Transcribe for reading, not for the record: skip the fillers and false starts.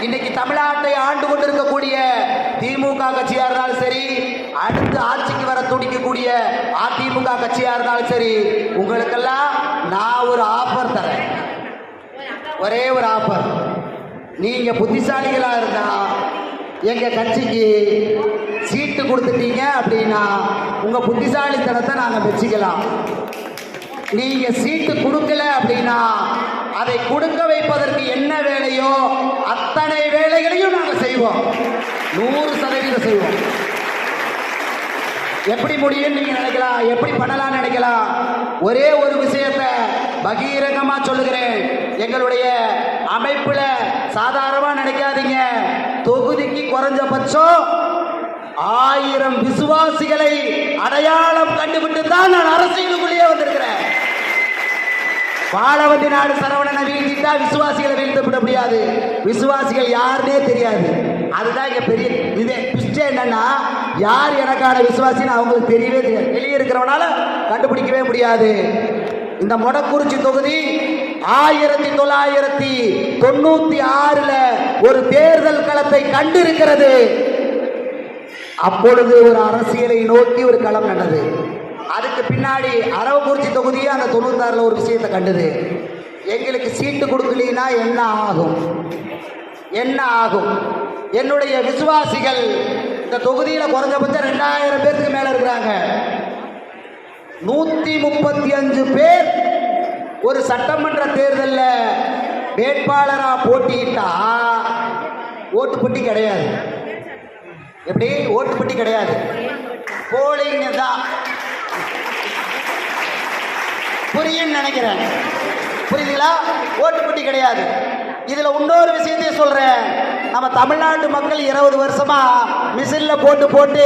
இன்னைக்கு தமிழ்நாட்டை ஆண்டு கொண்டிருக்கக்கூடிய திமுக கட்சியா இருந்தாலும் சரி, அடுத்து ஆட்சிக்கு வர துடிக்கக்கூடிய அதிமுக கட்சியா இருந்தாலும் சரி, உங்களுக்கெல்லாம் நான் ஒரு ஆஃபர் தரேன். ஒரே ஒரு ஆஃபர். நீங்க புத்திசாலிகளா இருந்தா எங்க கட்சிக்கு சீட்டு கொடுத்துட்டீங்க அப்படின்னா உங்க புத்திசாலித்தனத்தை நாங்க மெச்சிக்கலாம். நீங்க சீட்டு கொடுக்கல அப்படின்னா அதை கொடுக்க வைப்பதற்கு என்ன வேலையோ அத்தனை வேலைகளையும் நாங்கள் செய்வோம். 100% செய்வோம். எப்படி முடியும் நீங்க நினைக்கலாம், எப்படி பண்ணலாம்னு நினைக்கலாம். ஒரே ஒரு விஷயத்தை பகிரங்கமா சொல்லுகிறேன். எங்களுடைய அமைப்புல சாதாரணமா நினைக்காதீங்க. தொகுதிக்கு குறைஞ்சபட்சம் 1000 விசுவாசிகளை அடையாளம் கண்டுபிட்டு தான் நான் அரசியலுக்குள்ளேயே வந்திருக்கிறேன். வாழவண்டி நாடு சரவணனை வீழ்த்திட்டா விசுவாசிகளை வீழ்த்த விட முடியாது. விசுவாசிகள் யாருன்னே தெரியாது. அதுதான் இங்க பெரிய இது விஷயம். என்னன்னா, யார் எனக்கான விசுவாசின்னு அவங்களுக்கு தெரியவே தெரியாது. வெளியே இருக்கிறவனால கண்டுபிடிக்கவே முடியாது. இந்த மொடக்குறிச்சி தொகுதி 1996 ஒரு தேர்தல் களத்தை கண்டிருக்கிறது. அப்பொழுது ஒரு அரசியலை நோக்கி ஒரு களம் நடந்தது. அதுக்கு பின்னாடி அரவக்குறிச்சி தொகுதியே அந்த 96 ஒரு விஷயத்தை கண்டது. எங்களுக்கு சீட்டு கொடுக்கலனா என்ன ஆகும், என்ன ஆகும்? என்னுடைய விசுவாசிகள் இந்த தொகுதியில குறைஞ்சபட்சம் 2000 பேருக்கு மேல இருக்கிறாங்க. 135 பேர் ஒரு சட்டமன்ற தேர்தலில் வேட்பாளரா போட்டியிட்டா ஓட்டு பெட்டி கிடையாது. எப்படி ஓட்டு பெட்டி கிடையாது, போலிங் தான். புரியும் நினைக்கிறேன். புரியுதுங்களா? ஓட்டு பெட்டி கிடையாது. இதுல இன்னொரு விஷயத்தையும் சொல்றேன். நம்ம தமிழ்நாட்டு மக்கள் 20 வருஷமா மிஷின்ல போட்டு ஓட்டு